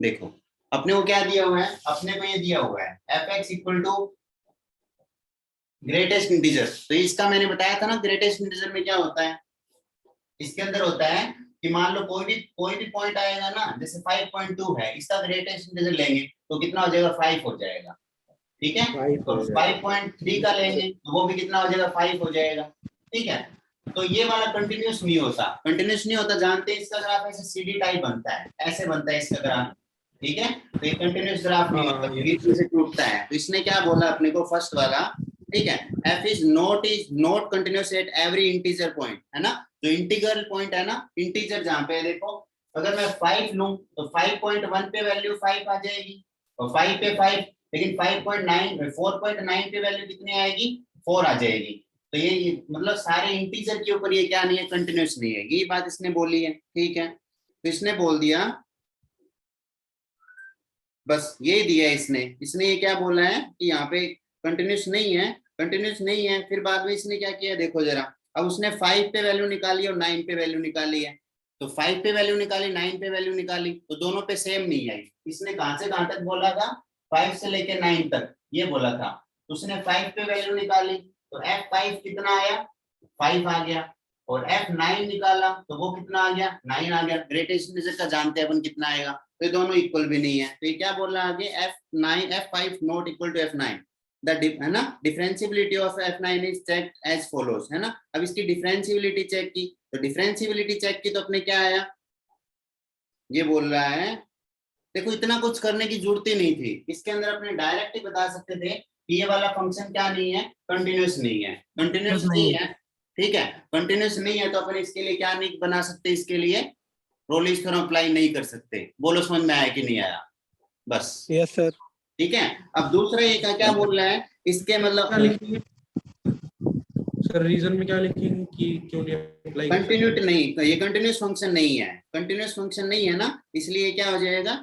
देखो अपने को क्या दिया हुआ है, अपने को ये दिया हुआ है F X equal to greatest integer. तो इसका मैंने बताया था ना, ग्रेटेस्ट इंटीजर में क्या होता है, इसके अंदर होता है कि मान लो कोई भी पॉइंट आएगा ना, जैसे 5.2 है, इसका ग्रेटेस्ट इंटीजर लेंगे तो कितना हो जाएगा, 5 हो जाएगा। ठीक है, और 5.3 का लेंगे तो वो भी कितना हो जाएगा, 5 हो जाएगा। ठीक है, तो ये वाला कंटिन्यूस नहीं होता, कंटिन्यूस नहीं होता, जानते हैं इसका ग्राफ ऐसे सीडी टाइप बनता है, ऐसे बनता है इसका ग्राफ। ठीक है, तो ये कंटिन्यूस ग्राफ नहीं होता, बीच में से टूटता है। तो इसने क्या बोला अपने को, फर्स्ट वाला, ठीक है, F is not continuous at every integer point, है ना। जो इंटीग्रल पॉइंट है ना, इंटीजर जहां पे है, देखो अगर मैं 5 लूं तो 5.1 पे वैल्यू 5 आ जाएगी, और 5 पे 5, लेकिन 4.9 पे वैल्यू कितनी आएगी, 4 आ जाएगी। तो ये मतलब सारे इंटीजर के ऊपर ये क्या नहीं है, कंटिन्यूस नहीं है, ये बात इसने बोली है। ठीक है, तो इसने बोल दिया, बस ये दिया इसने इसने ये क्या बोला है कि यहाँ पे कंटिन्यूस नहीं है, कंटिन्यूस नहीं है। फिर बाद में इसने क्या किया, देखो जरा, अब उसने 5 पे वैल्यू निकाली और 9 पे वैल्यू निकाली है। तो 5 पे वैल्यू निकाली, 9 पे वैल्यू निकाली, तो दोनों पे सेम नहीं आई। इसने कहां से कहां तक बोला था, 5 से लेके 9 तक ये बोला था। तो उसने 5 पे वैल्यू निकाली तो F5 कितना आया, 5 आ गया, और F9 निकाला तो वो कितना आ गया, 9 आ गया। ग्रेटेस्ट इंटीजर का जानते हैं अपन कितना आएगा, तो ये दोनों इक्वल भी नहीं है। तो ये क्या बोल रहा है आगे, F5 not equal to F9, है ना। Differentiability of F9 is check as follows, है ना। अब इसकी डिफरेंशियबिलिटी चेक की, तो डिफरेंशियबिलिटी चेक की तो अपने क्या आया, ये बोल रहा है, देखो इतना कुछ करने की जरूरत ही नहीं थी, इसके अंदर अपने डायरेक्ट ही बता सकते थे कि ये वाला फंक्शन क्या नहीं है, कंटिन्यूस नहीं है, कंटिन्यूस नहीं है। ठीक है, कंटिन्यूस नहीं है तो अपन इसके लिए क्या नहीं बना सकते, इसके लिए रोलिंस थ्योरम अप्लाई नहीं कर सकते। बोलो समझ में आया कि नहीं आया, बस। Yes sir. ठीक है, अब दूसरा ये क्या बोल रहा है, इसके मतलब सर रीजन में क्या लिखेंगे कि क्यों नहीं अप्लाई कर सकते? कंटिन्यूटी नहीं, ये कंटिन्यूस फंक्शन नहीं है, कंटिन्यूस फंक्शन नहीं है ना, इसलिए क्या हो जाएगा।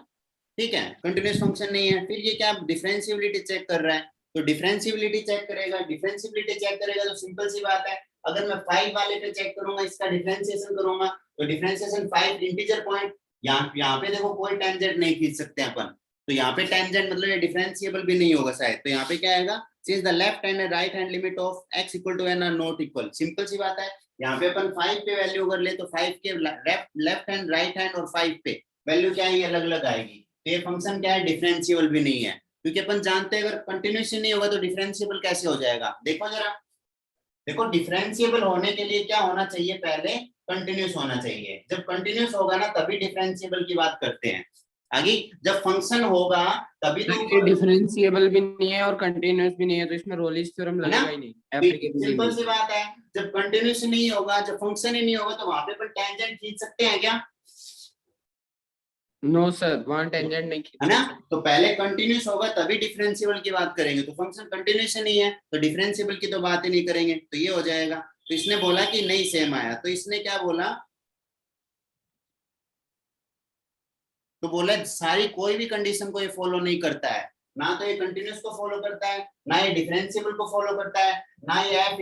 ठीक है, कंटिन्यूस फंक्शन नहीं है। फिर ये क्या डिफरेंशियबिलिटी चेक कर रहा है, तो डिफरेंशियबिलिटी चेक करेगा, डिफरेंशियबिलिटी चेक करेगा तो सिंपल सी बात है, अगर मैं 5 वाले पे चेक करूंगा, इसका डिफरेंशिएशन करूंगा, तो डिफरेंशिएशन 5 इंटीजर पॉइंट, यहाँ पे देखो कोई टेंजेंट नहीं खींच सकते अपन, तो यहाँ पे टेंजेंट मतलब ये डिफरेंशिएबल भी नहीं होगा शायद। तो यहाँ पे क्या आएगा, since the left hand and right hand limit of x equal to n are not equal, simple सी बात है। यहाँ पे अपन 5 पे वैल्यू अगर ले तो 5 के लेफ्ट हैंड, राइट हैंड और 5 पे वैल्यू क्या है, अलग अलग आएगी। तो ये फंक्शन क्या है, डिफरेंशिएबल भी नहीं है, क्योंकि अपन जानते हैं अगर कंटिन्यूस नहीं होगा तो डिफरेंशिएबल कैसे हो जाएगा। देखो जरा, देखो डिफरेंशिएबल होने के लिए क्या होना चाहिए, पहले कंटिन्यूस होना चाहिए। जब कंटिन्यूस होगा ना तभी डिफरेंशिएबल की बात करते हैं। आगे जब फंक्शन होगा तभी तो डिफरेंशिएबल भी नहीं है और कंटीन्यूअस भी नहीं है, तो इसमें रोलिंस थ्योरम लगेगा ही नहीं, एप्लीकेबल ही सिंपल नहीं। सी बात है, जब कंटिन्यूस नहीं होगा, जब फंक्शन ही नहीं होगा, तो वहां पे अपन टेंजेंट खींच सकते हैं क्या, नो सर, वहां टेंजेंट नहीं है ना। तो पहले कंटिन्यूस होगा तभी डिफरेंशिएबल की बात करेंगे, तो फंक्शन कंटिन्यूस नहीं है तो डिफरेंशिएबल की तो बात ही नहीं करेंगे, तो ये हो जाएगा। तो इसने बोला कि नहीं सेम आया, तो इसने क्या बोला, तो बोला सारी कोई भी कंडीशन को ये फॉलो नहीं करता है, ना तो ये कंटिन्यूस को फॉलो करता है, ना ये डिफरेंशिएबल को फॉलो करता है, ना ये F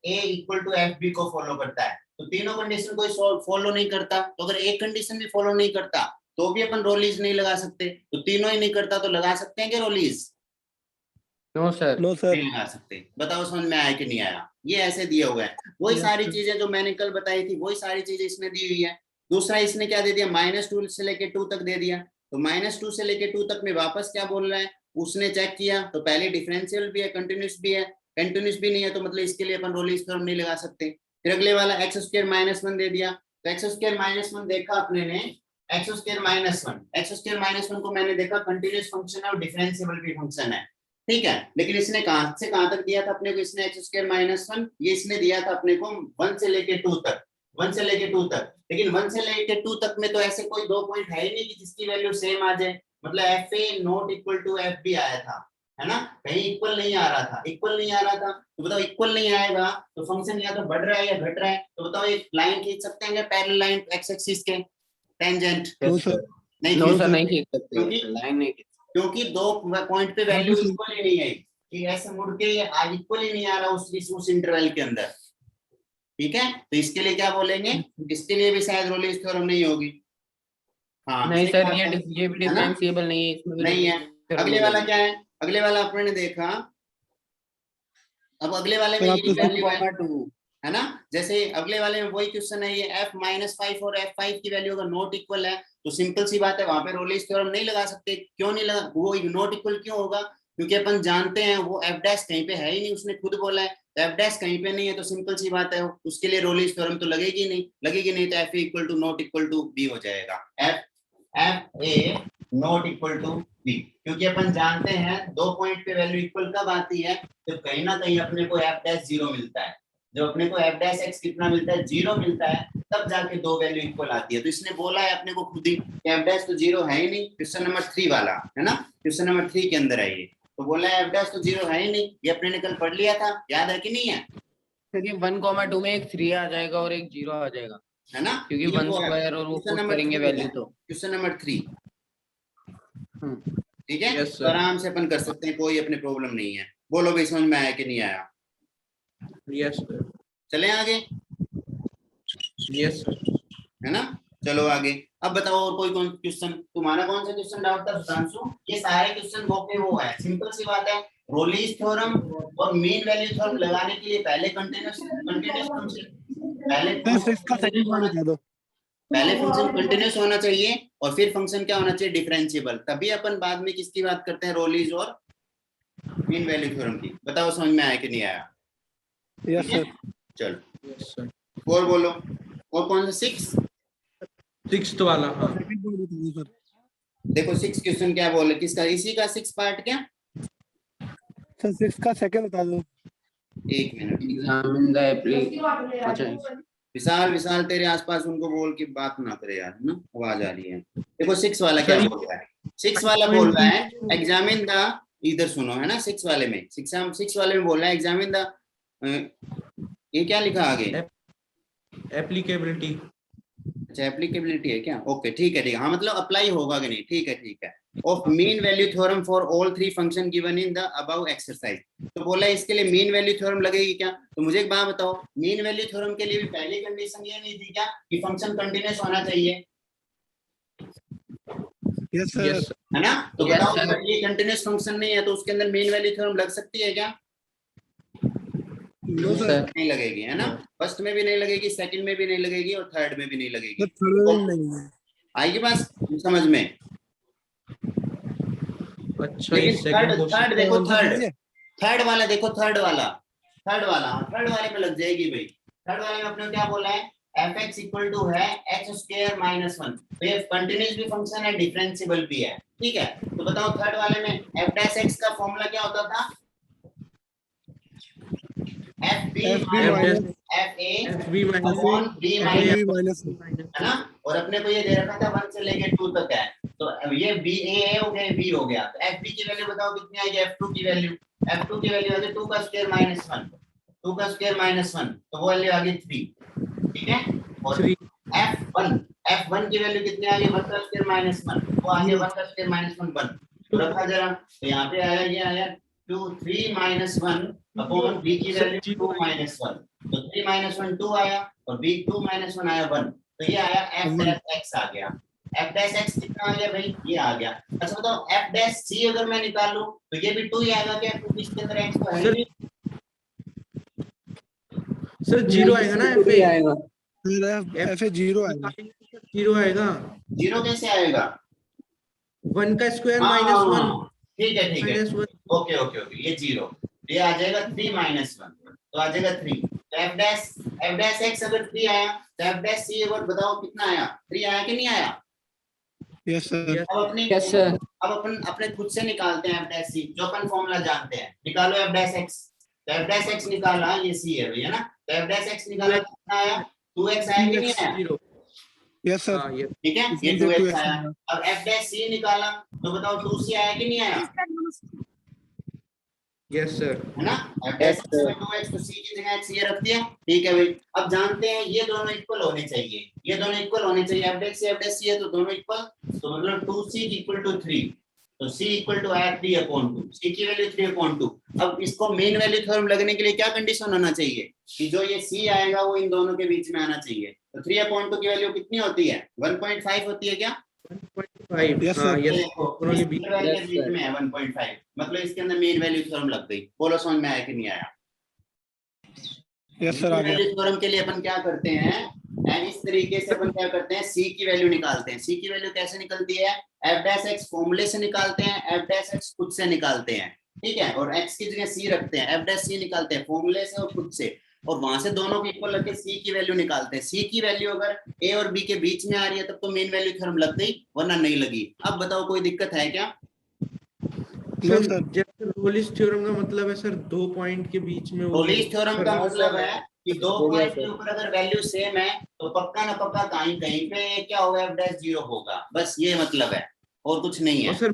A equal to F B को फॉलो करता है। तो तीनों कंडीशन को फॉलो नहीं करता, तो अगर एक कंडीशन भी फॉलो नहीं करता तो भी अपन रोलीज नहीं लगा सकते, तो तीनों ही नहीं करता तो लगा सकते हैं क्या रोलीज, नो सर, नो सर। नहीं लगा सकते। बताओ समझ में आया कि नहीं आया, ये ऐसे दिया हुआ है। वही सारी चीजें जो मैंने कल बताई थी, वही सारी चीजें इसने दी हुई है। दूसरा इसने क्या दे दिया, -2 से लेके 2 तक दे दिया, तो -2 से लेके 2 तक में वापस क्या बोल रहा है, उसने चेक किया तो पहले डिफरेंशियल भी है, कंटिन्यूस भी है, कंटिन्यूस भी नहीं है तो मतलब इसके लिए अपन रोलिंस थ्योरम नहीं लगा सकते। फिर अगले वाला x² -1 दे दिया, तो x² -1 देखा अपने ने, x² -1 को मैंने देखा कंटिन्यूस फंक्शन है और डिफरेंशिएबल भी फंक्शन है। ठीक है, लेकिन इसने कहां से कहां तक दिया था अपने को, इसने x² -1 ये इसने दिया था अपने को 1 से लेके 2 तक, 1 से लेके 2 तक। लेकिन 1 से लेके 2 तक में तो ऐसे कोई दो पॉइंट है ही नहीं कि जिसकी वैल्यू सेम आ जाए, मतलब fa not equal to fb आया था, है ना, कहीं इक्वल नहीं आ रहा था, इक्वल नहीं आ रहा था। तो बताओ इक्वल नहीं आएगा तो फंक्शन या तो बढ़ रहा है या घट रहा है, तो बताओ एक लाइन खींच सकते हैं क्या, पैरेलल लाइन x एक्सिस के टेंजेंट, नो सर। नहीं नो खींच सर, सकते, नहीं खींच सकते, क्योंकि लाइन नहीं खींच सकते। क्योंकि दो पॉइंट पे वैल्यू इक्वल ही नहीं है, कि ऐसे मुड़ के ये इक्वल ही नहीं आ रहा उस इंटरवल के अंदर। ठीक है, तो इसके लिए क्या बोलेंगे, इसके लिए भी शायद रोलिंस थ्योरम नहीं होगी। हाँ नहीं सही सर, बात ये है। ये भी है ना? डिफरेंशिएबल नहीं है, इसमें भी नहीं है। differential अगले वाला लगेगी। क्या है? अगले वाला आपने देखा, अब अगले वाले में सर आप यही तो वैल्यू है 1,2 है ना? जैसे अगले वाले में वही क्वेश्चन है, ये f-5 और f5 की वैल्यू अगर नॉट इक्वल है तो सिंपल सी बात है, वहां पे रोलिस थ्योरम नहीं लगा सकते। क्यों नहीं लगा? वो नॉट इक्वल क्यों होगा? क्योंकि अपन जानते हैं वो f डैश कहीं पे है ही नहीं, उसने खुद बोला है f डैश कहीं पे नहीं है, तो सिंपल सी बात है उसके लिए रोलिस थ्योरम तो लगेगी नहीं, लगेगी नहीं तो f equal to not equal to b हो जाएगा। f a not equal to b, क्योंकि अपन जानते हैं दो पॉइंट पे वैल्यू इक्वल कब आती है? तो कहीं ना कहीं अपने को f डैश 0 मिलता है। जब अपने को f डैश x कितना मिलता है? 0 मिलता है, तब जाके दो वैल्यू इक्वल आती है। तो इसने बोला है अपने को खुद ही f डैश तो 0 है ही नहीं, क्वेश्चन नंबर 3 वाला है ना, क्वेश्चन नंबर 3 के अंदर है ये, तो बोला है f डैश तो 0 है ही नहीं, ये अपने ने कल पढ़ लिया था, याद है कि नहीं है? सर ये 1,2 में एक 3 आ जाएगा और एक 0 आ जाएगा, है ना? क्योंकि ये 1 वो है स्क्वायर और वो क्वेश्चन पुट नंबर करेंगे 3 वैल्यू है, तो। Question number 3। ठीक है, Yes, तो sir. आराम से अपन कर सकते हैं, कोई अपने प्रॉब्लम नहीं है। बोलो भाई समझ में आया कि नहीं आया? यस सर, चले आगे, यस सर। है ना? चलो आगे। अब बताओ और कोई कौन क्वेश्चन, तुम्हारा कौन सा क्वेश्चन डाउट था सुधांशु? ये सारे क्वेश्चन वो है, सिंपल सी बात है, रोलिस थ्योरम और मीन वैल्यू थ्योरम लगाने के लिए पहले कंटीन्यूअस फंक्शन, सर 6 का सेकंड पार्ट बता दो। पहले फंक्शन कंटीन्यूअस होना चाहिए और फिर फंक्शन क्या होना चाहिए? डिफरेंशिएबल, तभी अपन बाद में किसकी बात करते हैं? रोलिस और मीन वैल्यू थ्योरम की। बताओ समझ में आया कि नहीं आया? Yes sir. चलो यस सर, और बोलो, और कौन सा? 6 सिक्स्थ वाला। हाँ सेकंड पार्ट बता दो सर। देखो 6 क्वेश्चन क्या बोले, किसका? इसी का 6 पार्ट क्या? सर 6 का सेकंड बता दो। एक मिनट, एग्जामिन द एप्लीकेशन। अच्छा विशाल विशाल तेरे आसपास उनको बोल के बात ना करे यार, ना आवाज आ रही है। देखो 6 वाला क्या सर, बोल रहा है? 6 वाला बोल रहा है एग्जामिन द, इधर सुनो है ना, 6 वाले में, 6 वाले में बोल रहा है एग्जामिन द, ये क्या लिखा आगे? एप्लीकेबिलिटी। अच्छा एप्लीकेबिलिटी है क्या? ओके ठीक है, हाँ मतलब अप्लाई होगा कि नहीं, ठीक है। Of mean value theorem for all 3 function given in the above exercise. तो बोला है इसके लिए मीन वैल्यू थ्योरम लगेगी क्या? तो मुझे एक बात बताओ, मीन वैल्यू थ्योरम के लिए भी पहली कंडीशन ये नहीं थी क्या कि फंक्शन कंटीन्यूअस होना चाहिए? Yes sir. यस है ना? तो Yes, बताओ sir. अगर ये कंटीन्यूअस फंक्शन नहीं है तो उसके अंदर मीन वैल्यू थ्योरम लग सकती है क्या? No sir. सर, नहीं लगेगी, है ना? फर्स्ट में भी नहीं लगेगी, सेकंड में भी नहीं लगेगी और थर्ड में भी नहीं लगेगी। थर्ड में नहीं है। आएगी बात समझ में? अच्छा, लेकिन ये सेकंड थर्ड देखो, आंसर थर्ड वाला देखो, थर्ड वाले में लग जाएगी भाई। थर्ड वाले में अपने क्या बोला है? fx इक्वल टू है x स्क्वायर माइनस 1, तो ये कंटिन्यूअस भी फंक्शन है, डिफरेंशिएबल भी है, ठीक है? तो बताओ थर्ड वाले में f डैश x का फॉर्मूला क्या होता था? fb minus fa upon b minus, है ना? और अपने को ये दे रखा था 1 से लेके 2 तक है, तो अब ये b a हो गया, b हो गया, तो fb की वैल्यू बताओ कितनी आएगी? f2 की वैल्यू आ गई 2 का स्क्वायर माइनस 1, 2 का स्क्वायर माइनस 1, तो वो वैल्यू आ गई 3, ठीक है? और f1 की वैल्यू कितनी आ गई? 1 का स्क्वायर माइनस 1, वो आ गया 1 का स्क्वायर माइनस 1 1, तो रखा जरा, तो यहाँ पे आया, ये आया 2 3 माइनस 1 अपॉन b की वैल्यू 2 माइनस 1, तो 3 माइनस 1 2 आया और b 2 माइनस 1 आया 1, तो ये आया f डैश x आ गया। f डैश x कितना आ गया भाई? ये आ गया। अच्छा बताओ f डैश c अगर मैं निकाल लूं तो ये भी 2 ही आएगा क्या? क्योंकि इसके अंदर x तो है नहीं। सर 0 आएगा ना? भी आएगा। एफ 0 आएगा। 0 आएगा। 0 कैसे आएगा? 1 का स्क्वायर माइनस 1 ठीक है माइनस 1। ओके ये 0, ये आ जाएगा 3 माइनस 1, तो आ जाएगा 3, तो f डैश x अगर 3 आया तो f डैश c अगर बताओ कितना आया? 3 आया कि नहीं आया? Yes sir. Yes sir. अब अपन अपने खुद से निकालते हैं f डैश c, जो अपन फॉर्मूला जानते हैं, निकालो f डैश x, तो f डैश x निकाला, ये c है भैया ना, तो f डैश x निकाला कितना आया? 2x आया कि नहीं आया? Yes sir. हाँ, ये ठीक है, ये 2x आया। अब f डैश c निकाला तो बताओ 2c आया कि नहीं आया? Yes sir. है ना? f डैश x में 2x, तो c की जगह x ये रख दिया, ठीक है भाई। अब जानते हैं ये दोनों इक्वल होने चाहिए, f डैश c है तो दोनों इक्वल, तो मतलब 2c इक्वल टू 3, तो c इक्वल टू आया 3/2, c की वैल्यू 3/2। अब इसको मेन वैल्यू थ्योरम लगने के लिए क्या कंडीशन होना चाहिए कि जो ये c आएगा वो इन दोनों के बीच में आना चाहिए, तो 3/2 की वैल्यू कितनी होती है? 1.5 होती है क्या? 1.5 Yes, हाँ sir. यस देखो दोनों के बीच इंटरवल के Yes, बीच sir. में है 1.5, मतलब इसके अंदर मीन वैल्यू थ्योरम लग गई। बोलो समझ में आया कि नहीं आया? यस सर, आ मीन गया। वैल्यू थ्योरम के लिए अपन क्या करते हैं, इस तरीके से अपन क्या करते हैं, सी की वैल्यू निकालते हैं। सी की वैल्यू कैसे निकलती है, एफ डैश एक्स फॉर्मूले से निकालते हैं, एफ डैश एक्स खुद से निकालते हैं, ठीक है, और एक्स की जगह सी रखते हैं, एफ डैश सी निकालते हैं फॉर्मूले से और खुद से, और वहां से दोनों को इक्वल रख के सी की वैल्यू निकालते हैं। सी की वैल्यू अगर ए और बी के बीच में आ रही है तब तो मेन वैल्यू थ्योरम लग गई, वरना नहीं लगी। अब बताओ कोई दिक्कत है क्या? No sir sir. जैसे रोलिस थ्योरम का मतलब है सर दो पॉइंट के बीच में वो रोलिस थ्योरम का हाँ, मतलब सर। है कि दो हो गया, पॉइंट के सर। ऊपर अगर वैल्यू सेम है तो पक्का ना पक्का कहीं कहीं पे क्या होगा, एफ डैश जीरो होगा, बस ये मतलब है, और कुछ नहीं और है। सर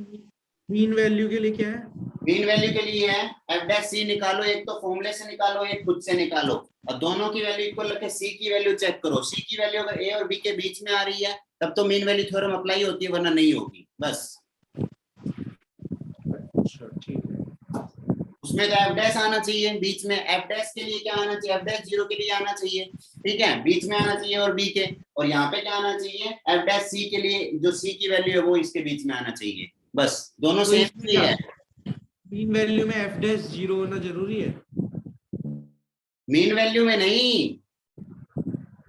मीन वैल्यू के लिए क्या है? मीन वैल्यू के लिए है एफ डैश सी निकालो, एक तो फॉर्मूले से निकालो, एक खुद से निकालो, और दोनों की वैल्यू इक्वल रखे, सी की वैल्यू चेक करो, सी की वैल्यू अगर ए और बी के बीच में आ रही है तब तो मीन वैल्यू थ्योरम अप्लाई होती है, वरना नहीं होगी, बस। अच्छा ठीक है। उसमें तो एफ डैश आना चाहिए बीच में, एफ डैश के लिए क्या आना चाहिए, एफ डैश जीरो के लिए आना चाहिए, ठीक है, बीच में आना चाहिए और बी के, और यहाँ पे क्या आना चाहिए, एफ डैश सी के लिए जो सी की वैल्यू है वो इसके बीच में आना चाहिए, बस दोनों तो सेम इसमें ही क्या है। मीन वैल्यू में एफ डैश जीरो होना जरूरी है? मीन वैल्यू में नहीं,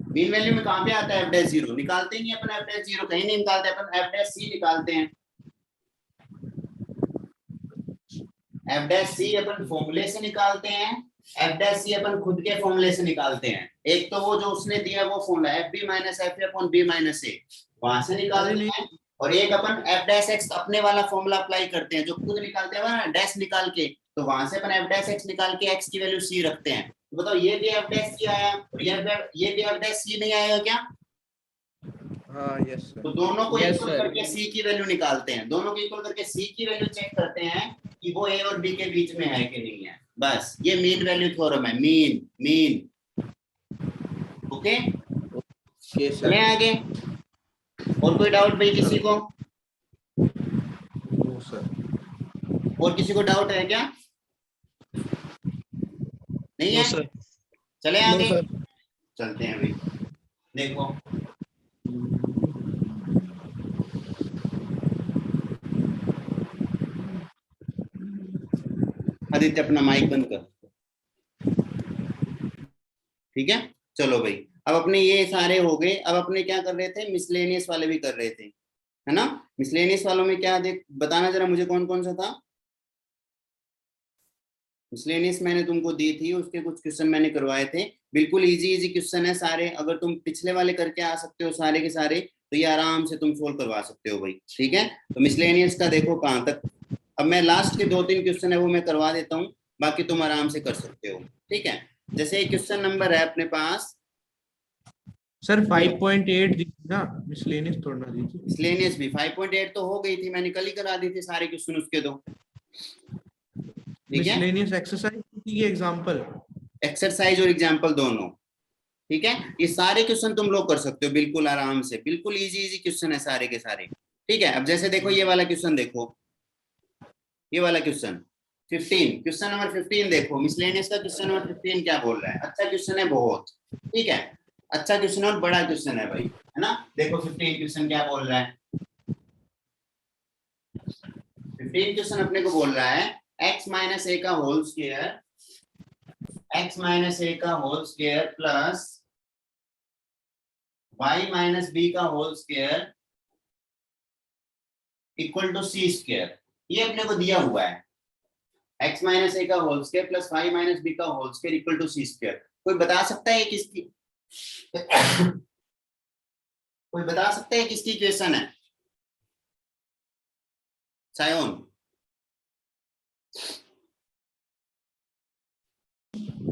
मीन वैल्यू में कहाँ पे आता है एफ डैश जीरो, निकालते ही नहीं अपन एफ डैश जीरो, कहीं नहीं निकालते अपन, एफ डैश सी निकालते हैं। एफ डैश सी अपन फॉर्मूले से निकालते हैं, एफ डैश सी अपन खुद के फॉर्मूले से निकालते हैं। एक तो वो जो उसने दिया वो formula F B minus F A upon B minus A, वहां से अरे निकालते नहीं हैं, और एक अपन एफ डैश एक्स अपने वाला फॉर्मूला अप्लाई करते हैं, जो खुद निकालते हैं ना डैश निकाल के, तो वहां से अपन एफ डैश एक्स निकाल के एक्स की वैल्यू सी रखते हैं। तो बताओ ये भी एफ डैश सी आया और ये भी एफ डैश सी नहीं आएगा क्या? हाँ यस सर। तो दोनों को Yes, इक्वल sir. करके सी की वैल्यू निकालते हैं, दोनों को इक्वल करके सी की वैल्यू चेक करते हैं कि वो ए और बी के बीच में है कि नहीं है, बस ये मीन वैल्यू थ्योरम है, मीन मीन। ओके, ओके चले सर। आगे। और कोई डाउट भाई किसी को? No sir. और किसी को डाउट है क्या? नहीं नो है? सर। चले नो आगे, सर। चलते हैं भाई। देखो आदित्य अपना माइक बंद कर, ठीक है। चलो भाई, अब अपने ये सारे हो गए, अब अपने क्या कर रहे थे, मिसलेनियस वाले भी कर रहे थे, है ना। मिसलेनियस वालों में क्या देख, बताना जरा मुझे कौन कौन सा था। मिसलेनियस मैंने तुमको दी थी, उसके कुछ क्वेश्चन मैंने करवाए थे, बिल्कुल इजी इजी क्वेश्चन है सारे, अगर तुम पिछले वाले करके आ सकते हो सारे के सारे तो ये आराम से तुम सोल्व करवा सकते हो भाई, ठीक है। तो मिसलेनियस का देखो कहाँ तक, अब मैं लास्ट के 2-3 क्वेश्चन है वो मैं करवा देता हूँ, बाकी तुम आराम से कर सकते हो, ठीक है। जैसे क्वेश्चन नंबर है अपने पास, सर 5.8 दीजिए ना, मिसलेनियस तोड़ना दीजिए। मिसलेनियस भी 5.8 तो हो गई थी, मैंने कल ही करा दी थी सारे क्वेश्चन उसके दो, ठीक है। मिसलेनियस एक्सरसाइज की एग्जांपल। एक्सरसाइज और एग्जाम्पल दोनों, ठीक है। ये सारे क्वेश्चन तुम लोग कर सकते हो बिल्कुल आराम से, बिल्कुल इजी इजी क्वेश्चन है सारे के सारे, ठीक है। अब जैसे देखो ये वाला क्वेश्चन देखो, ये वाला क्वेश्चन 15, क्वेश्चन नंबर 15 देखो, मिसलेनियस का क्वेश्चन नंबर 15 क्या बोल रहा है, अच्छा क्वेश्चन है बहुत, ठीक है, अच्छा क्वेश्चन और बड़ा क्वेश्चन है भाई, है ना। देखो 15 क्वेश्चन क्या बोल रहा है, 15 क्वेश्चन अपने को बोल रहा है x माइनस ए का होल स्क्वायर, x माइनस ए का whole square plus y minus B का whole square equal to C square, ये अपने को दिया हुआ है, x माइनस ए का whole square plus y minus B का whole square equal to C square. कोई बता सकता है किसकी कोई बता सकता है किसकी इक्वेशन है? सायोन,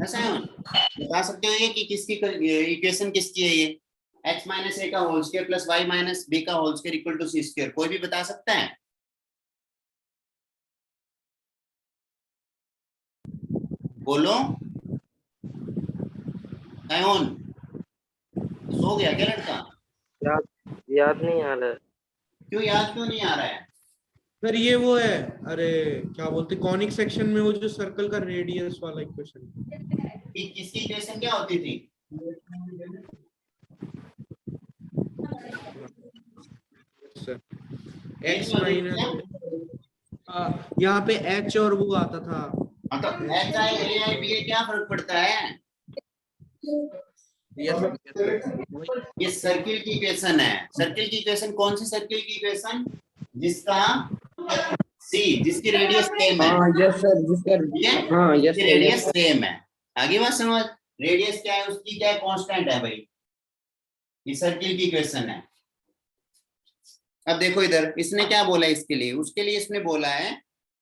सायोन बता सकते हो ये कि किसकी इक्वेशन किसकी है ये, x माइनस ए का whole square plus y minus B का whole square equal to C square, कोई भी बता सकता है? बोलो सायोन, सो गया क्या लड़का? याद नहीं आ रहा। क्यों याद क्यों नहीं आ रहा है? सर ये वो है, अरे क्या बोलते कॉनिक सेक्शन में वो जो सर्कल का रेडियस वाला इक्वेशन। कि किसकी इक्वेशन क्या होती थी? सर x माइनस यहाँ पे h और वो आता था। हाँ तो H I A I B ए क्या फर्क पड़ता है? ये सर्किल की इक्वेशन है। सर्किल की इक्वेशन कौन सी सर्किल की इक्वेशन? जिसका सी, जिसकी रेडियस सेम है। हाँ यस सर, जिसका ठीक है, हाँ यस जिसकी रेडियस सेम है। आगे बात समझ। रेडियस क्या है उसकी, क्या है, कांस्टेंट है भाई। ये सर्किल की इक्वेशन है। अब देखो इधर इसने क्या बोला इसके लिए, उसके लिए इसने बोला है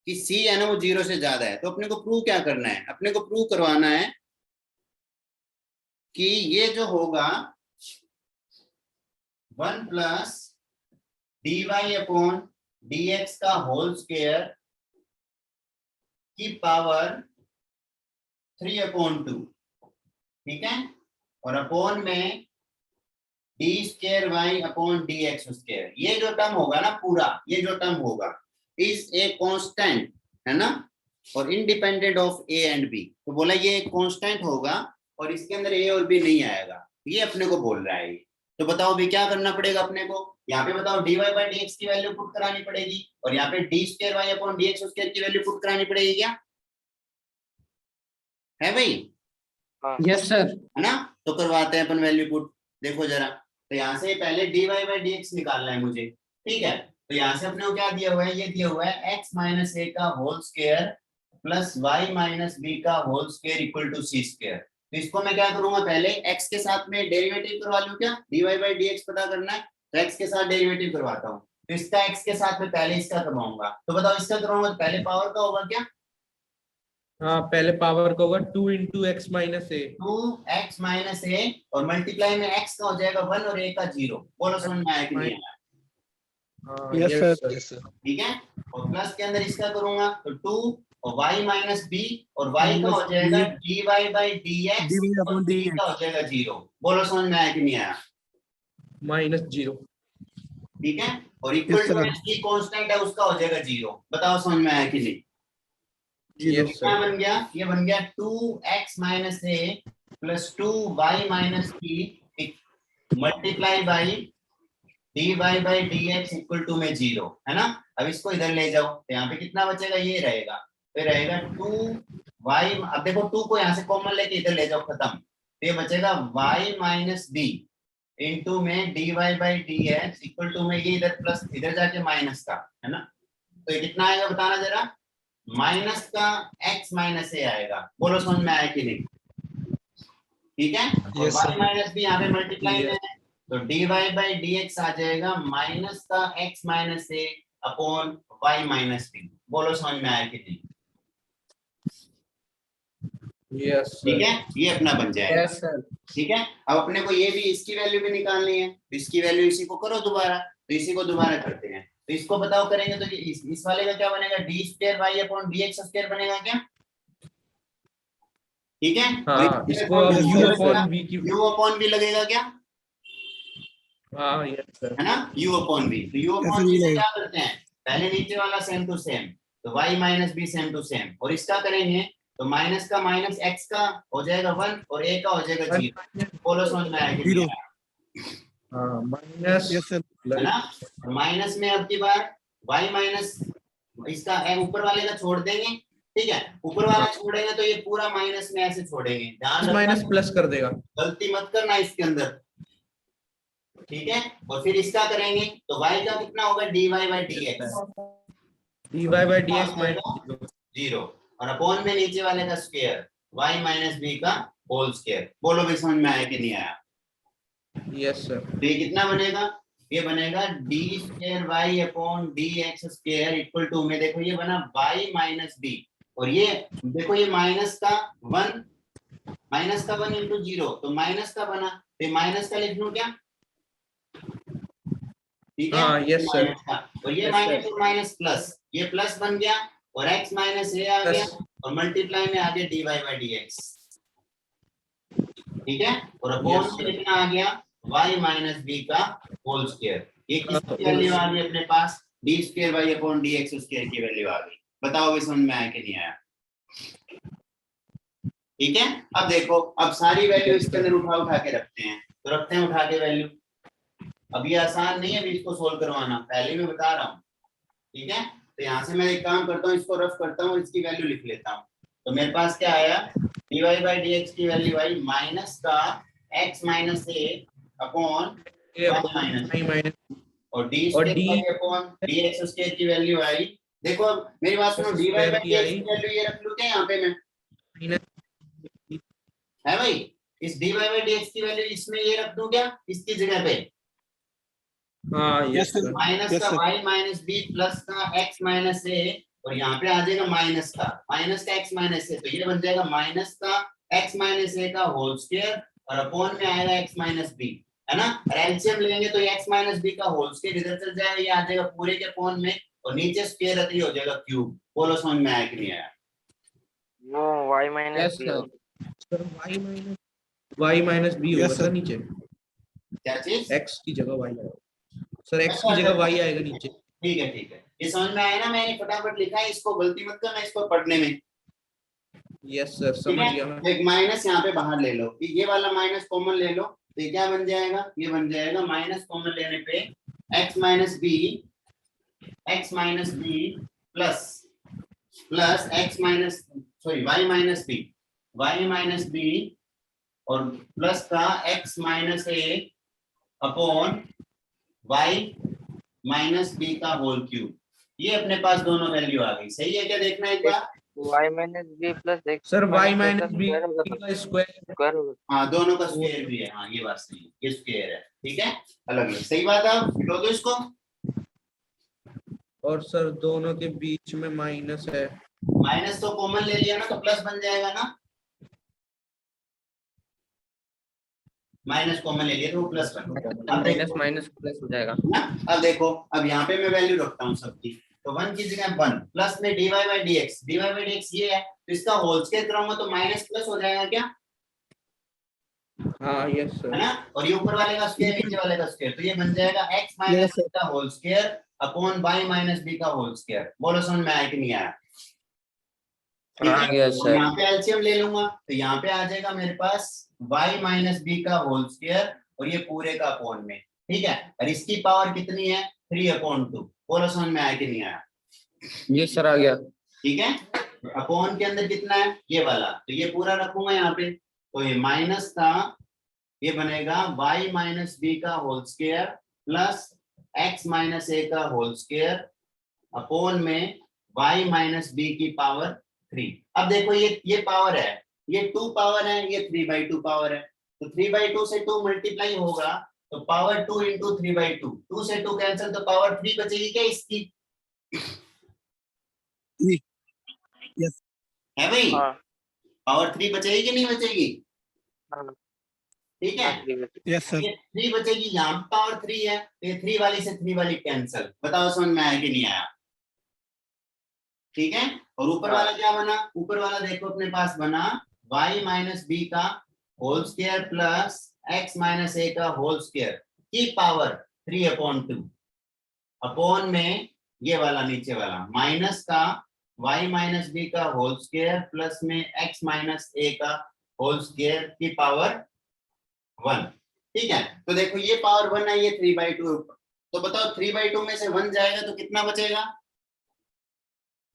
कि सी है ना वो 0 से ज्यादा है। तो अपने को प्रूव क्या करना है? अपने को प्रूव करवाना है कि ये जो होगा 1 plus D Y upon D X का होल स्क्वायर की पावर 3/2, ठीक है, और अपॉन में D square Y upon D X square. ये जो टर्म होगा ना पूरा, ये जो टर्म होगा इज ए कांस्टेंट, है ना, और independent of A and B. तो बोला ये कांस्टेंट होगा और इसके अंदर ए और बी नहीं आएगा, ये अपने को बोल रहा है। तो बताओ अभी क्या करना पड़ेगा अपने को? यहाँ पे बताओ D Y by D X की वैल्यू पुट करानी पड़ेगी और यहाँ पे D square Y upon D X square की वैल्यू पुट करानी पड़ेगी। क्या है भाई? Yes sir. है ना? तो करवाते हैं अपन वैल्यू पुट। देखो जरा, तो यहाँ से पहले D Y by D X निकालना है मुझे, ठीक है। तो यहाँ से अपने को क्या दिया हुआ है? ये दिया हुआ है एक्स माइनस ए का whole square plus Y minus B का whole square equal to C square. तो इसको मैं क्या करूंगा, पहले x के साथ में डेरिवेटिव करवा लूं। क्या dy बाई dx पता करना है तो x के साथ डेरिवेटिव करवाता हूँ। तो इसका x के साथ में पहले इसका करवाऊंगा। तो बताओ इसका करवाऊंगा तो पहले पावर का होगा क्या? हाँ पहले पावर का होगा 2 इंटू एक्स माइनस ए, 2x माइनस ए और मल्टीप्लाई में x का हो जाएगा 1 और a का 0। बोलो समझ में आया कि नहीं आया? Yes sir. Yes sir. ठीक है, और प्लस के अंदर इसका करूंगा तो 2 और y माइनस b और y का हो जाएगा dy बाई dx और b का हो जाएगा 0। बोलो समझ में आया कि नहीं आया? -0। ठीक है, और इक्वल टू इसकी कांस्टेंट है उसका हो जाएगा 0। बताओ समझ में आया कि नहीं? यस क्या सर। बन गया? ये बन गया 2x minus A plus 2y minus B multiply by D Y by D X equal to में 0, है ना। अब इसको इधर ले जाओ तो यहाँ पे कितना बचेगा? ये रहेगा, तो रहेगा 2y। अब देखो 2 को यहाँ से कॉमन लेके इधर ले जाओ, खत्म। तो ये बचेगा y माइनस बी इंटू में D Y by D X equal to में ये इधर प्लस इधर जाके माइनस का, है ना। तो ये कितना आएगा बताना जरा? माइनस का x माइनस ए आएगा। बोलो समझ में आया कि नहीं? ठीक है, और y माइनस बी यहाँ पे मल्टीप्लाई में है तो dy बाई dx आ जाएगा माइनस का x माइनस ए अपॉन y माइनस बी। बोलो समझ में आया कि नहीं? यस ठीक है, ये अपना बन जाएगा। Yes sir. ठीक है, अब अपने को ये भी इसकी वैल्यू भी निकालनी है। तो इसकी वैल्यू इसी को करो दोबारा, तो इसी को दोबारा करते हैं। तो इसको बताओ करेंगे तो इस वाले का क्या बनेगा? D square Y upon D X square बनेगा क्या? ठीक है, हाँ इसको अब u अपॉन v की, u अपॉन v लगेगा क्या? हाँ यस सर। है ना, u अपॉन v। तो u अपॉन v से क्या करते हैं? पहले नीचे वाला सेम टू सेम, तो y minus B same to same, और इसका करेंगे तो माइनस का माइनस x का हो जाएगा 1 और a का हो जाएगा 0। बोलो समझ में आया कि नहीं आया? हाँ माइनस, है ना, माइनस में अब की बार y माइनस इसका ऊपर वाले का छोड़ देंगे। ठीक है, ऊपर वाला छोड़ेंगे तो ये पूरा माइनस में ऐसे छोड़ेंगे। ध्यान माइनस प्लस कर देगा, गलती मत करना इसके अंदर। ठीक है, और फिर इसका करेंगे तो y का कितना होगा? dy by dx, dy by dx minus 0 और अपॉन में नीचे वाले का स्क्वायर y माइनस b का होल स्क्वायर। बोलो भी समझ में आया कि नहीं आया? Yes sir. तो ये कितना बनेगा? ये बनेगा D square Y upon D X square equal to में देखो ये बना y माइनस बी, और ये देखो ये माइनस का 1 इंटू 0 तो माइनस का बना, तो ये माइनस का लिख लूं क्या? ठीक है, हाँ यस सर। और ये माइनस और माइनस प्लस, ये प्लस बन गया और x माइनस ए आ गया और मल्टीप्लाई में आ गया dy बाई dx। ठीक है, और अपॉन में कितना आ गया? y माइनस b का होल स्क्वायर। ये किसकी वैल्यू आ गई अपने पास? D square Y upon D X square की वैल्यू आ गई। बताओ भी समझ में आया कि नहीं आया? ठीक है, अब देखो, अब सारी वैल्यू इसके अंदर उठा के रखते हैं। तो रखते हैं उठा के वैल्यू। अब ये आसान नहीं है अभी इसको सोल्व करवाना, पहले मैं बता रहा हूँ। ठीक है, तो यहाँ से मैं एक काम करता हूँ, इसको रफ करता हूँ, इसकी वैल्यू लिख लेता हूँ। तो मेरे पास क्या आया, dy by dx की वैल्यू आई माइनस का x माइनस ए upon y minus, y minus और d और square d upon dx square की वैल्यू आई। देखो अब मेरी बात सुनो, dy by स्क्वायर की dx आई की वैल्यू ये रख लूं क्या यहाँ पे मैं, माइनस है भाई, इस dy by dx की वैल्यू इसमें ये रख दूं क्या इसकी जगह पे, हाँ यस सर माइनस का y माइनस बी प्लस का x माइनस ए, और यहाँ पे आ जाएगा माइनस का x माइनस ए, तो ये बन जाएगा माइनस का x माइनस ए का होल स्क्वायर और अपॉन में आएगा x माइनस बी, है ना। एलसीएम लेंगे तो x माइनस बी का होल स्क्वायर इधर चल जाएगा, ये आ जाएगा पूरे के अपॉन में, और नीचे स्क्वायर रखी हो जाएगा क्यूब। बोलो समझ में आया कि नहीं आया? वो y minus yes B sir. Sir y minus b होगा सर नीचे, क्या चीज? x की जगह y आएगा सर, x की जगह y आएगा नीचे। ठीक है ठीक है, ये समझ में आया ना, मैंने फटाफट लिखा है, इसको गलती मत करना इसको पढ़ने में। यस सर ठीक समझ है, गया मैं। एक माइनस यहाँ पे बाहर ले लो, ये वाला माइनस कॉमन ले लो, तो ये क्या बन जाएगा, ये बन जाएगा माइनस कॉमन लेने पे x minus b plus x minus sorry y minus b और प्लस का x माइनस ए अपॉन y माइनस बी का होल क्यूब। ये अपने पास दोनों वैल्यू आ गई, सही है क्या? देखना एक बार, y minus b plus x sir y minus b square होगा, का स्क्वायर, स्क्वायर होगा। हाँ दोनों का स्क्वायर भी है, हाँ ये बात सही है, ये स्क्वायर है, ठीक है, अलग अलग, सही बात है। आप लो दो इसको, और सर दोनों के बीच में माइनस है, माइनस तो कॉमन ले लिया ना, तो प्लस बन जाएगा ना, माइनस कॉमन ले लिया तो वो प्लस बन गया। अब माइनस देखो माइनस प्लस हो जाएगा ना, अब देखो, अब यहाँ पे मैं वैल्यू रखता हूँ सबकी, तो 1 की जगह 1 प्लस में dy by dx ये है, तो इसका होल स्क्वायर करूंगा तो माइनस प्लस हो जाएगा क्या, हाँ यस है सर। ना, और ये ऊपर वाले का स्क्वायर नीचे वाले का स्क्वायर, तो ये बन जाएगा x माइनस b का whole square upon y minus b का होल स्क्वायर। बोलो समझ में आया कि नहीं आया? ठीक है, यस तो सर। यहाँ पे एलसीएम ले लूंगा, तो यहाँ पे आ जाएगा मेरे पास y माइनस बी का होल स्क्वायर और ये पूरे का अपॉन में, ठीक है, और इसकी पावर कितनी है 3/2। बोलो समझ में आया कि नहीं आया? यस सर आ गया। ठीक है, अपॉन के अंदर कितना है ये वाला, तो ये पूरा रखूंगा यहाँ पे, तो ये माइनस का ये बनेगा y माइनस बी का whole square plus x minus ए का होल स्क्वायर अपॉन में y माइनस बी की पावर 3। अब देखो ये पावर है, ये 2 पावर है, ये 3/2 पावर है, तो 3/2 से 2 मल्टीप्लाई होगा तो पावर 2 इंटू 3/2, 2 से 2 कैंसिल तो पावर 3 बचेगी क्या इसकी? यस है भाई, हाँ पावर 3 बचेगी कि नहीं बचेगी? हाँ ठीक है, यस सर ये 3 बचेगी, यहाँ पावर 3 है, तो ये 3 वाली से 3 वाली कैंसिल। बताओ समझ में आया कि नहीं आया? ठीक है, और ऊपर वाला क्या बना, ऊपर वाला देखो अपने पास बना y माइनस बी का whole square plus x minus ए का होल स्क्वायर की पावर 3/2 अपॉन में ये वाला नीचे वाला माइनस का y माइनस बी का होल स्क्वायर प्लस में x माइनस ए का होल स्क्वायर की पावर 1। ठीक है, तो देखो ये पावर 1 है, ये 3/2, तो बताओ 3/2 में से 1 जाएगा तो कितना बचेगा?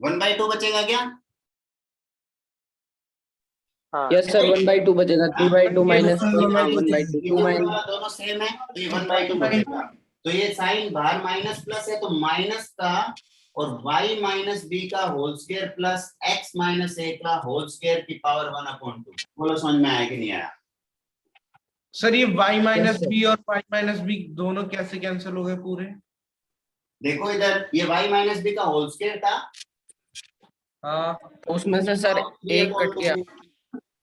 1/2 बचेगा क्या? हाँ यस सर 1/2 बचेगा, 3/2 माइनस 1/2 ये 2 ऊपर माइनस। वाला दोनों सेम है, तो ये 1/2 बचेगा, तो ये साइन बाहर माइनस प्लस है, तो माइनस का और y माइनस बी का whole square plus x minus ए का होल स्क्वायर की पावर 1/2। बोलो समझ में आया कि नहीं आया? सर ये y माइनस sir. बी और y माइनस बी दोनों कैसे कैंसिल हो गए पूरे? देखो इधर ये y माइनस बी का होल स्क्वायर था, हाँ उसमें से सर एक कट गया।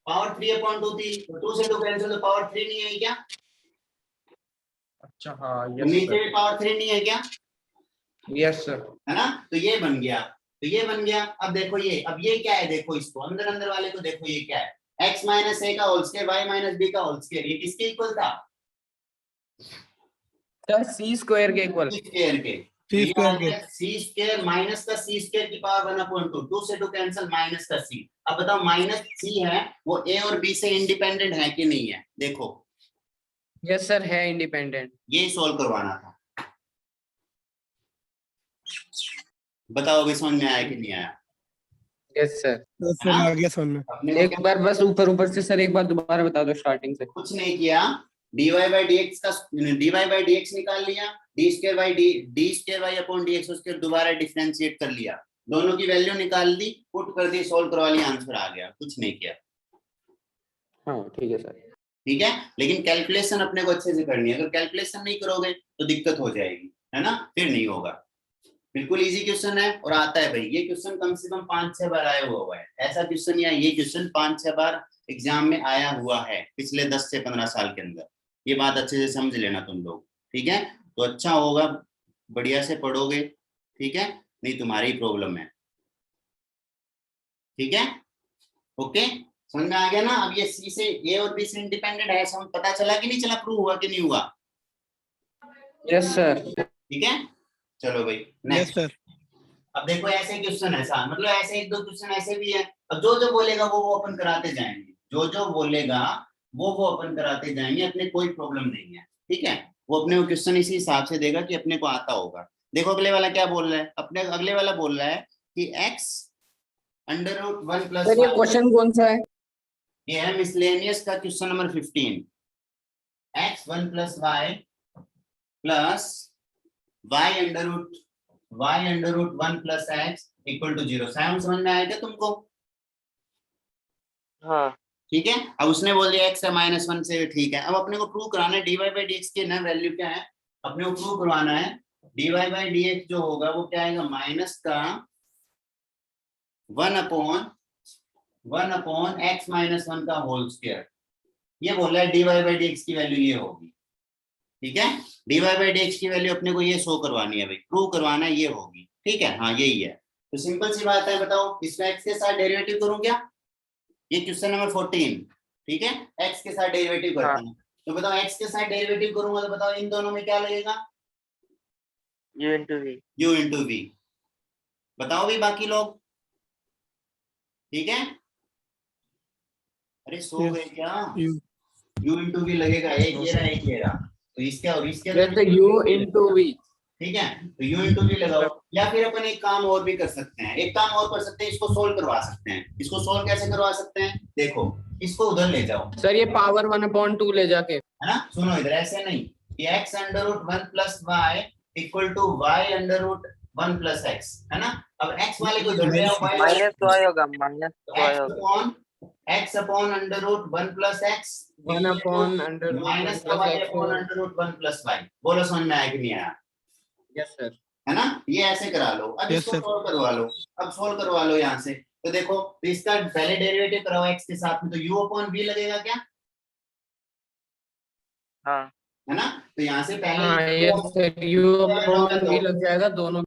पावर 3/2 थी, तो 2 से 2 कैंसिल तो पावर 3 नहीं है क्या? अच्छा हाँ तो यस नीचे सर, भी पावर 3 नहीं है क्या? Yes sir. है ना, तो ये बन गया, तो ये बन गया। अब देखो ये, अब ये क्या है, देखो इसको अंदर अंदर वाले को देखो, ये क्या है, x माइनस ए का whole square y minus B का होल स्क्वायर, ये किसके इक्वल था? सर सी स्क्वायर के इक्वल। स्क्वायर के, सी स्क्वायर के सी स्क्वायर माइनस का सी स्क्वायर की पावर 1/2, 2 से 2 कैंसिल माइनस का सी। अब बताओ माइनस सी है वो ए और बी से इंडिपेंडेंट है कि नहीं है? देखो यस सर है इंडिपेंडेंट। ये सॉल्व करवाना था। बताओ अभी समझ में आया कि नहीं आया? Yes sir. यस सर, आ गया समझ में। अपने को एक बार बस ऊपर ऊपर से सर एक बार दोबारा बता दो स्टार्टिंग से। कुछ नहीं किया, dy by dx का dy by dx निकाल लिया, d square by d upon dx square दोबारा डिफरेंशिएट कर लिया, दोनों की वैल्यू निकाल दी, पुट कर दी, सोल्व करवा लिया, आंसर आ गया, कुछ नहीं किया। हाँ ठीक है सर। ठीक है, लेकिन कैलकुलेशन अपने को अच्छे से करनी है, अगर कैलकुलेशन नहीं करोगे तो दिक्कत हो जाएगी, है ना, फिर नहीं होगा। बिल्कुल इजी क्वेश्चन है और आता है भाई, ये क्वेश्चन कम से कम 5-6 बार आया हुआ है, ऐसा क्वेश्चन या ये क्वेश्चन 5-6 बार एग्जाम में आया हुआ है पिछले 10 से 15 साल के अंदर, ये बात अच्छे से समझ लेना तुम लोग। ठीक है, तो अच्छा होगा बढ़िया से पढ़ोगे, ठीक है, नहीं तुम्हारी प्रॉब्लम है। ठीक है, ओके, समझ में आ गया ना? अब ये सी से ए और बी से इंडिपेंडेंट है, समझ पता चला कि नहीं चला, प्रूव हुआ कि नहीं हुआ? Yes sir. ठीक है, चलो भाई यस नेक्स्ट। सर। अब देखो ऐसे क्वेश्चन ऐसा, मतलब ऐसे एक दो क्वेश्चन ऐसे भी है, अब जो जो बोलेगा वो अपन कराते जाएंगे, जो जो बोलेगा वो अपन कराते जाएंगे, अपने कोई प्रॉब्लम नहीं है। ठीक है, वो अपने को क्वेश्चन इसी हिसाब से देगा कि अपने को आता होगा। देखो अगले वाला क्या बोल रहा है, अपने अगले वाला बोल रहा है कि x under root 1 plus sir ये क्वेश्चन कौन सा है? ये है मिसलेनियस का question number 15, x 1 plus y plus y under root 1 plus x equal to 0। समझ में आया क्या तुमको? हाँ ठीक है, अब उसने बोल दिया x है -1 से, ठीक है, अब अपने को प्रूव कराना है dy by dx की ना वैल्यू क्या है, अपने को प्रूव करवाना है dy by dx जो होगा वो क्या आएगा, माइनस का 1 अपॉन x -1 का होल स्क्वायर, ये बोल रहा है dy by dx की वैल्यू ये होगी। ठीक है, dy by dx की वैल्यू अपने को ये शो करवानी है भाई, प्रूव करवाना है ये होगी। ठीक है, हाँ यही है, तो सिंपल सी बात है, बताओ इसका x के साथ डेरिवेटिव करूं क्या? ये क्वेश्चन नंबर 14, ठीक है, x के साथ डेरिवेटिव करता हूं, तो बताओ x के साथ डेरिवेटिव करूंगा तो बताओ इन दोनों में क्या लगेगा, u into v। u into v। बताओ भी बाकी लोग, ठीक है, अरे सो गए क्या? u into v लगेगा, एक ये रहा एक ये रहा, तो इसका और इसके जैसे u into v। ठीक है, तो u into v लगाओ, या फिर अपन एक काम और भी कर सकते हैं, एक काम और कर सकते हैं, इसको सोल्व करवा सकते हैं। इसको सोल्व कैसे करवा सकते हैं, देखो इसको उधर ले जाओ सर ये पावर 1/2 ले जाके, है ना, सुनो इधर, ऐसे नहीं कि x under root 1 plus y equal to y under root 1 plus x, है ना, अब x वाले को इधर ले आओ, y वाले माइनस y होगा, माइनस y होगा। x upon under root 1 plus x 1/√1 minus plus y x upon under root 1 plus y। बोलो समझ में आया कि नहीं आया? Yes sir. है ना, ये ऐसे करा लो, अब Yes, इसको sir. सोल्व करवा लो, अब सोल्व करवा लो यहाँ से, तो देखो तो इसका पहले डेरिवेटिव कराओ x के साथ में, तो u अपॉन v लगेगा क्या, हाँ है ना, तो यहाँ से पहले हाँ यस सर, u/v लग जाएगा दोनों।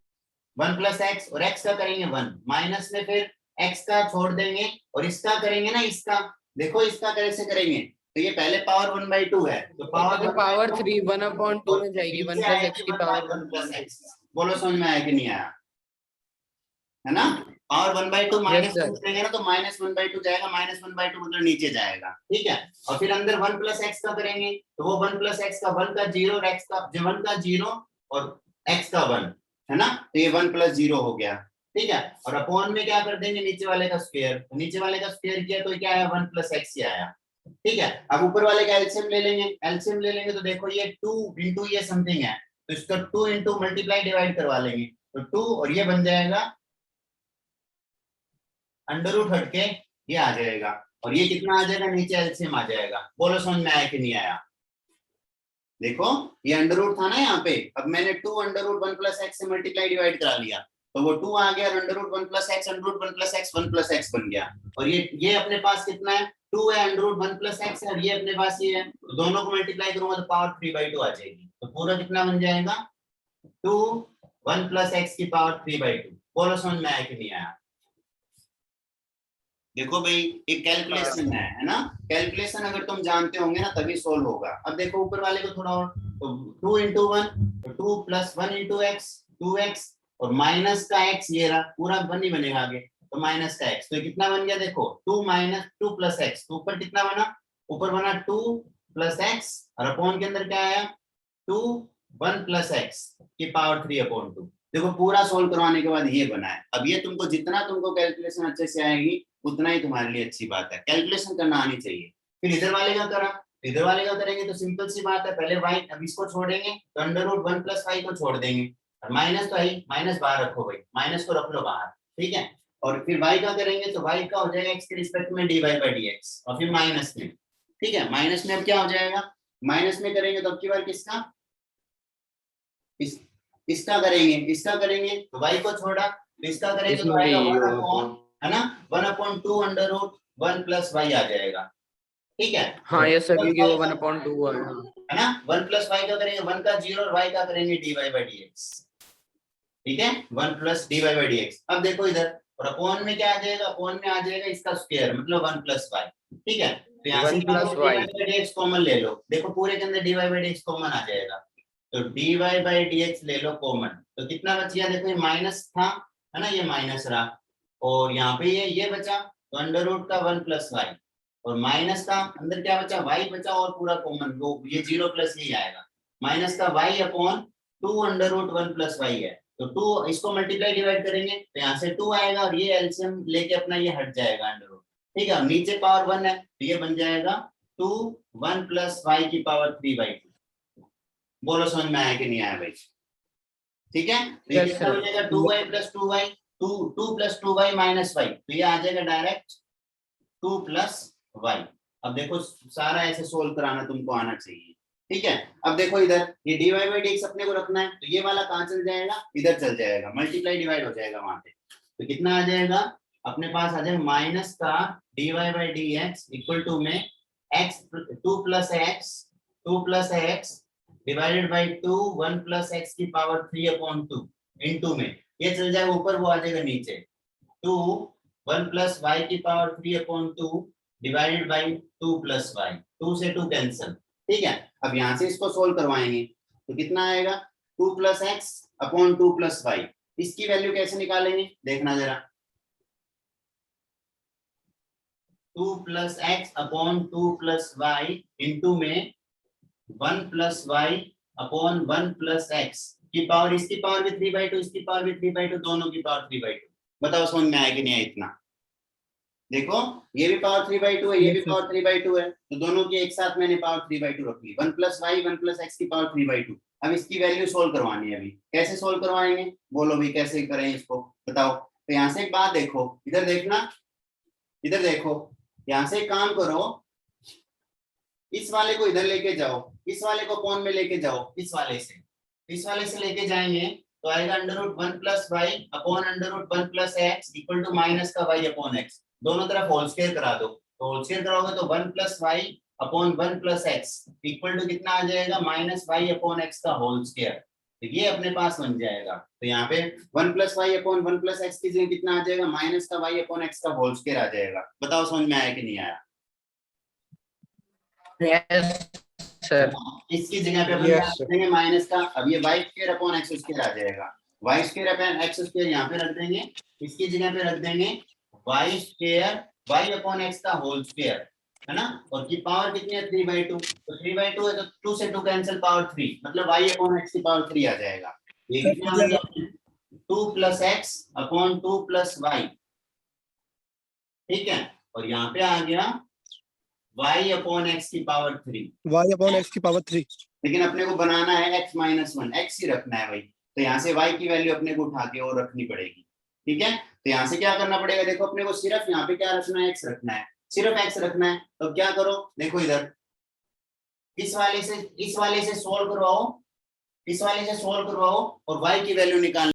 1 प्लस एक्स और x का करेंगे 1, माइनस में फिर x का छोड़ देंगे और इसका करेंगे ना, इसका देखो इसका कैसे करेंगे, तो ये पहले पावर 1/2 है, तो पावर 3 1/2 में जाएगी, 1 प्लस x की पावर 1 प्लस x। बोलो समझ में आया कि नहीं आया? है ना, और 1/2 माइनस करेंगे ना, तो -1/2 जाएगा, -1/2 मतलब नीचे जाएगा। ठीक है, और फिर अंदर 1 प्लस एक्स का करेंगे, तो वो 1 प्लस एक्स का 1 का 0 और x का 1 का 0 और x का 1, है ना, तो ये 1 प्लस 0 हो गया। ठीक है, और अपॉन में क्या कर देंगे, नीचे वाले का स्क्वायर, तो नीचे वाले का स्क्वायर किया तो क्या है, 1 प्लस एक्स ही आया। ठीक है, अब ऊपर वाले का एलसीएम ले लेंगे, एलसीएम ले लेंगे तो देखो ये 2 इंटू ये समथिंग है, तो इसका 2 इंटू मल्टीप्लाई डिवाइड करवा लेंगे, तो 2 और ये बन जाएगा अंडर रूट हटके ये आ जाएगा, और ये कितना आ जाएगा, नीचे एलसीएम आ जाएगा। बोलो समझ में आया कि नहीं आया? देखो ये अंडर रूट था ना यहाँ पे, अब मैंने 2 अंडर रूट 1 प्लस एक्स से मल्टीप्लाई डिवाइड करा लिया, तो वो 2 आ गया, under root 1 plus x, under root 1 plus x 1 plus x बन गया, और ये अपने पास कितना है, 2 है, अंडर रूट 1 प्लस एक्स है, और ये अपने पास ये है, तो दोनों को मल्टीप्लाई करूंगा तो पावर 3/2 आ जाएगी, तो पूरा कितना बन जाएगा, 2 1 प्लस एक्स की पावर 3/2। बोलो समझ में आया कि नहीं आया? देखो भाई एक कैलकुलेशन है ना, कैलकुलेशन अगर तुम जानते होंगे ना तभी सोल्व होगा। अब देखो ऊपर वाले को थोड़ा और, तो 2 into 1, 2 plus 1 into x 2x, और माइनस का x ये रहा, पूरा 1 ही बनेगा आगे, तो माइनस का x, तो ये कितना बन गया, देखो 2 माइनस 2 प्लस एक्स, तो ऊपर कितना बना, ऊपर बना 2 प्लस एक्स, और अपॉन के अंदर क्या आया, 2 1 प्लस एक्स की पावर 3/2। देखो पूरा सोल्व करवाने के बाद ये बना है। अब ये तुमको जितना तुमको कैलकुलेशन अच्छे से आएगी उतना ही तुम्हारे लिए अच्छी बात है, कैलकुलेशन करना आनी चाहिए। फिर इधर वाले का करा, इधर वाले का करेंगे तो सिंपल सी बात है, पहले y, अब इसको छोड़ेंगे तो अंडर रूट 1 प्लस y को छोड़ देंगे, और माइनस तो है, माइनस बाहर रखो भाई, माइनस को रख लो बाहर, ठीक है। और फिर y का करेंगे तो y का हो जाएगा x के रिस्पेक्ट में dy बाई dx, और फिर माइनस में, ठीक है। माइनस में अब क्या हो जाएगा, माइनस में करेंगे तो अब की बार किसका, इसका करेंगे तो y को छोड़ा, तो इसका करेंगे तो इसमें आएगा भी 1 अपॉन, है ना, 1/2 अंडर रूट 1 प्लस y आ जाएगा, ठीक है। हाँ ये सर क्योंकि वो 1/2 है ना, 1 प्लस y का करेंगे 1 का 0 और y का करेंगे dy बाई dx, ठीक है, 1 प्लस dy बाई dx। अब देखो इधर, और अपॉन में क्या आ जाएगा, अपॉन में आ जाएगा इसका स्क्वायर मतलब 1 प्लस y, ठीक है। तो यहाँ से 1 plus dy y by dx common ले लो, देखो पूरे के अंदर dy बाई dx कॉमन आ जाएगा, तो dy बाई dx ले लो कॉमन, तो कितना बच गया, देखो ये माइनस था, है ना, ये माइनस रहा, और यहाँ पे ये बचा, तो अंडर रूट का 1 प्लस y, और माइनस का अंदर क्या बचा, y बचा, और पूरा कॉमन, वो ये 0 प्लस ही आएगा, माइनस का y upon 2 under root 1 plus y है, तो 2 इसको मल्टीप्लाई डिवाइड करेंगे तो यहाँ से 2 आएगा, और ये एलसीएम लेके अपना ये हट जाएगा अंडर रूट, ठीक है। नीचे पावर 1 है तो ये बन जाएगा 2 1 प्लस y की पावर 3/2। बोलो समझ में आया कि नहीं आया भाई, ठीक है। तो ये कितना हो जाएगा 2y plus 2y, 2 plus 2y minus y, तो ये आ जाएगा डायरेक्ट 2 प्लस y। अब देखो सारा ऐसे सोल्व कराना तुमको आना चाहिए, ठीक है। अब देखो इधर ये dy बाई dx अपने को रखना है, तो ये वाला कहाँ चल जाएगा, इधर चल जाएगा, मल्टीप्लाई डिवाइड हो जाएगा वहां पे, तो कितना आ जाएगा अपने पास, आ जाएगा माइनस का dy by dx equal to में x 2 plus x divided by 2 1 plus x की पावर 3/2 इनटू में, ये चल जाएगा ऊपर, वो आ जाएगा नीचे, 2 1 प्लस y की power 3/2 divided by 2 plus y, 2 से 2 कैंसिल, ठीक है। अब यहाँ से इसको सोल्व करवाएंगे तो कितना आएगा 2 plus x upon 2 plus y, इसकी वैल्यू कैसे निकालेंगे देखना जरा, 2 plus x upon 2 plus y into में 1 plus y upon 1 plus x की पावर, इसकी पावर भी 3/2, इसकी पावर भी 3/2, दोनों की पावर 3/2। बताओ समझ में आया कि नहीं आया इतना, देखो ये भी पावर 3/2 है, ये भी पावर 3/2 है, तो दोनों की एक साथ मैंने पावर 3/2 रख ली, 1 प्लस y 1 प्लस x की पावर 3/2। अब इसकी वैल्यू सोल्व करवानी है, अभी कैसे सोल्व करवाएंगे, बोलो भी कैसे करें इसको, बताओ। तो यहाँ से एक बात देखो, इधर देखना, इधर देखो, यहाँ से एक काम करो, इस वाले को इधर लेके जाओ, इस वाले को अपॉन में लेके जाओ, इस वाले से लेके जाएंगे तो आएगा under root 1 plus y upon under root 1 plus x equal to minus का y अपॉन x, दोनों तरफ होल स्क्वायर करा दो, तो होल स्क्वायर कराओगे तो 1 plus y upon 1 plus x equal to कितना आ जाएगा, माइनस y अपॉन x का होल स्क्वायर, तो ये अपने पास बन जाएगा। तो यहाँ पे 1 plus y upon 1 plus x की जगह कितना आ जाएगा, माइनस का y अपॉन x का होल स्क्वायर आ जाएगा। बताओ समझ में आया कि नहीं आया, यस सर, इसकी जगह पे अपन क्या रख देंगे माइनस का, अब ये y square upon x square आ जाएगा, y square upon x square यहाँ पे रख देंगे, इसकी जगह पे रख देंगे y square y upon x का होल स्क्वायर, है ना, और की पावर कितनी है 3/2, तो 3/2 है तो 2 से 2 कैंसिल, पावर 3 मतलब y अपॉन x की पावर 3 आ जाएगा, ये कितना आ गया 2 plus x upon 2 plus y, ठीक है, और यहाँ पे आ गया y अपॉन x की पावर 3, y अपॉन x की पावर 3, लेकिन अपने को बनाना है x माइनस 1, x ही रखना है भाई, तो यहाँ से y की वैल्यू अपने को उठा के और रखनी पड़ेगी, ठीक है। तो यहाँ से क्या करना पड़ेगा, देखो अपने को सिर्फ यहाँ पे क्या रखना है, x रखना है, सिर्फ x रखना है, तो क्या करो, देखो इधर इस वाले से सोल्व करवाओ, इस वाले से सोल्व करवाओ और y की वैल्यू निकाल